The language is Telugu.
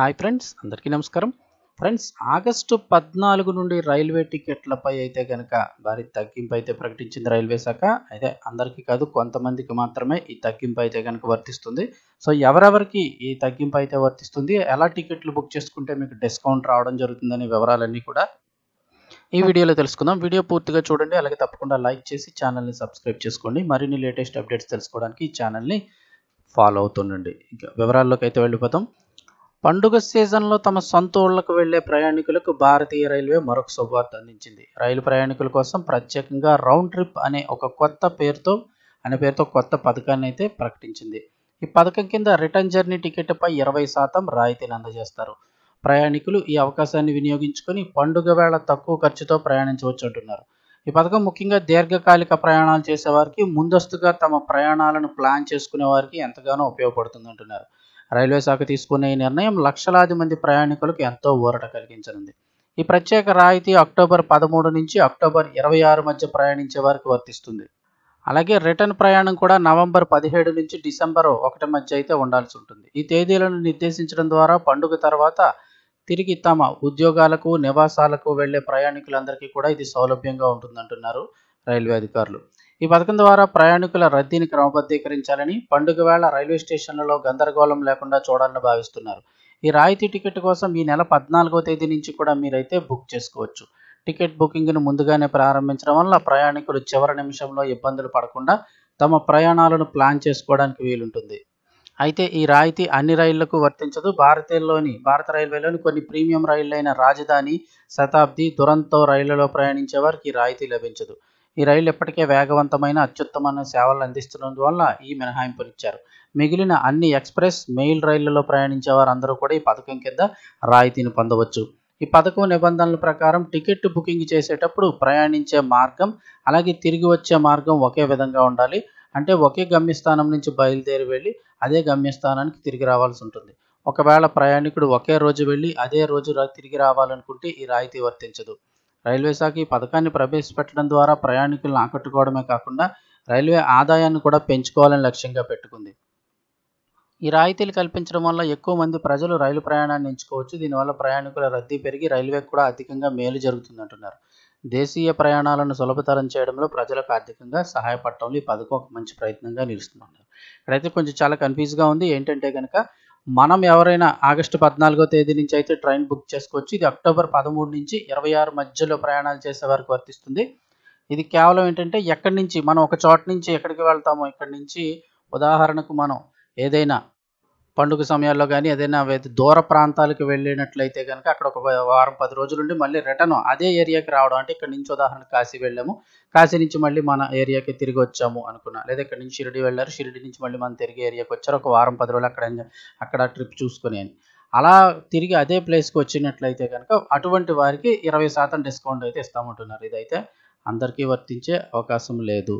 హాయ్ ఫ్రెండ్స్, అందరికీ నమస్కారం. ఫ్రెండ్స్, ఆగస్టు 14 నుండి రైల్వే టికెట్లపై అయితే కనుక భారీ తగ్గింపు అయితే ప్రకటించింది రైల్వే శాఖ. అయితే అందరికీ కాదు, కొంతమందికి మాత్రమే ఈ తగ్గింపు అయితే కనుక వర్తిస్తుంది. సో ఎవరెవరికి ఈ తగ్గింపు అయితే వర్తిస్తుంది, ఎలా టికెట్లు బుక్ చేసుకుంటే మీకు డిస్కౌంట్ రావడం జరుగుతుందనే వివరాలన్నీ కూడా ఈ వీడియోలో తెలుసుకుందాం. వీడియో పూర్తిగా చూడండి, అలాగే తప్పకుండా లైక్ చేసి ఛానల్ని సబ్స్క్రైబ్ చేసుకోండి. మరిన్ని లేటెస్ట్ అప్డేట్స్ తెలుసుకోవడానికి ఈ ఛానల్ని ఫాలో అవుతుండండి. ఇంకా వివరాల్లోకి అయితే వెళ్ళిపోతాం. పండుగ సీజన్లో తమ సొంత ఊళ్ళకు వెళ్లే ప్రయాణికులకు భారతీయ రైల్వే మరొక శుభవార్త అందించింది. రైలు ప్రయాణికుల కోసం ప్రత్యేకంగా రౌండ్ ట్రిప్ అనే పేరుతో కొత్త పథకాన్ని అయితే ప్రకటించింది. ఈ పథకం కింద రిటర్న్ జర్నీ టికెట్పై 20% రాయితీని అందజేస్తారు. ప్రయాణికులు ఈ అవకాశాన్ని వినియోగించుకొని పండుగ వేళ తక్కువ ఖర్చుతో ప్రయాణించవచ్చు అంటున్నారు. ఈ పథకం ముఖ్యంగా దీర్ఘకాలిక ప్రయాణాలు చేసేవారికి, ముందస్తుగా తమ ప్రయాణాలను ప్లాన్ చేసుకునే వారికి ఎంతగానో ఉపయోగపడుతుంది అంటున్నారు. రైల్వే శాఖ తీసుకునే ఈ నిర్ణయం లక్షలాది మంది ప్రయాణికులకు ఎంతో ఊరట కలిగించనుంది. ఈ ప్రత్యేక రాయితీ అక్టోబర్ 13 నుంచి అక్టోబర్ 26 మధ్య ప్రయాణించే వారికి వర్తిస్తుంది. అలాగే రిటర్న్ ప్రయాణం కూడా నవంబర్ 17 నుంచి డిసెంబర్ 1 మధ్య అయితే ఉండాల్సి ఉంటుంది. ఈ తేదీలను నిర్దేశించడం ద్వారా పండుగ తర్వాత తిరిగి తమ ఉద్యోగాలకు, నివాసాలకు వెళ్లే ప్రయాణికులందరికీ కూడా ఇది సౌలభ్యంగా ఉంటుందంటున్నారు రైల్వే అధికారులు. ఈ పథకం ద్వారా ప్రయాణికుల రద్దీని క్రమబద్ధీకరించాలని, పండుగ వేళ రైల్వే స్టేషన్లలో గందరగోళం లేకుండా చూడాలని భావిస్తున్నారు. ఈ రాయితీ టికెట్ కోసం ఈ నెల 14వ తేదీ నుంచి కూడా మీరైతే బుక్ చేసుకోవచ్చు. టికెట్ బుకింగ్ను ముందుగానే ప్రారంభించడం వల్ల ప్రయాణికులు చివరి నిమిషంలో ఇబ్బందులు పడకుండా తమ ప్రయాణాలను ప్లాన్ చేసుకోవడానికి వీలుంటుంది. అయితే ఈ రాయితీ అన్ని రైళ్లకు వర్తించదు. భారత రైల్వేలోని కొన్ని ప్రీమియం రైళ్లైన రాజధాని, శతాబ్ది, దురంతో రైళ్లలో ప్రయాణించే వారికి ఈ రాయితీ లభించదు. ఈ రైళ్లు ఇప్పటికే వేగవంతమైన, అత్యుత్తమమైన సేవలు అందిస్తున్నందువల్ల ఈ మినహాయింపునిచ్చారు. మిగిలిన అన్ని ఎక్స్ప్రెస్, మెయిల్ రైళ్లలో ప్రయాణించే వారందరూ కూడా ఈ పథకం కింద రాయితీని పొందవచ్చు. ఈ పథకం నిబంధనల ప్రకారం టికెట్ బుకింగ్ చేసేటప్పుడు ప్రయాణించే మార్గం, అలాగే తిరిగి వచ్చే మార్గం ఒకే విధంగా ఉండాలి. అంటే ఒకే గమ్యస్థానం నుంచి బయలుదేరి వెళ్ళి అదే గమ్యస్థానానికి తిరిగి రావాల్సి ఉంటుంది. ఒకవేళ ప్రయాణికుడు ఒకే రోజు వెళ్ళి అదే రోజు తిరిగి రావాలనుకుంటే ఈ రాయితీ వర్తించదు. రైల్వే శాఖ ఈ పథకాన్ని ప్రవేశపెట్టడం ద్వారా ప్రయాణికులను ఆకట్టుకోవడమే కాకుండా రైల్వే ఆదాయాన్ని కూడా పెంచుకోవాలని లక్ష్యంగా పెట్టుకుంది. ఈ రాయితీలు కల్పించడం వల్ల ఎక్కువ మంది ప్రజలు రైలు ప్రయాణాన్ని ఎంచుకోవచ్చు. దీనివల్ల ప్రయాణికుల రద్దీ పెరిగి రైల్వేకి కూడా ఆర్థికంగా మేలు జరుగుతుందంటున్నారు. దేశీయ ప్రయాణాలను సులభతరం చేయడంలో ప్రజలకు ఆర్థికంగా సహాయపడటంలో ఈ పథకం ఒక మంచి ప్రయత్నంగా నిలుస్తున్నారు. ఇక్కడైతే కొంచెం చాలా కన్ఫ్యూజ్గా ఉంది. ఏంటంటే కనుక మనం ఎవరైనా ఆగస్టు 14వ తేదీ నుంచి అయితే ట్రైన్ బుక్ చేసుకోవచ్చు. ఇది అక్టోబర్ 13 నుంచి 26 మధ్యలో ప్రయాణాలు చేసే వారికి వర్తిస్తుంది. ఇది కేవలం ఏంటంటే ఎక్కడి నుంచి మనం ఒక చోట నుంచి ఎక్కడికి వెళ్తామో, ఇక్కడి నుంచి ఉదాహరణకు మనం ఏదైనా పండుగ సమయాల్లో కానీ ఏదైనా దూర ప్రాంతాలకు వెళ్ళినట్లయితే కనుక అక్కడ ఒక వారం 10 రోజులుండి మళ్ళీ రిటర్న్ అదే ఏరియాకి రావడం. అంటే ఇక్కడ నుంచి ఉదాహరణకు కాశీ వెళ్ళాము, కాశీ నుంచి మళ్ళీ మన ఏరియాకి తిరిగి వచ్చాము అనుకున్నా, లేదా ఇక్కడ నుంచి షిరిడి వెళ్ళారు, షిరిడి నుంచి మళ్ళీ మన తిరిగి ఏరియాకి వచ్చారు, ఒక వారం 10 రోజులు అక్కడ ట్రిప్ చూసుకొని అని అలా తిరిగి అదే ప్లేస్కి వచ్చినట్లయితే కనుక అటువంటి వారికి 20% డిస్కౌంట్ అయితే ఇస్తామంటున్నారు. ఇదైతే అందరికీ వర్తించే అవకాశం లేదు.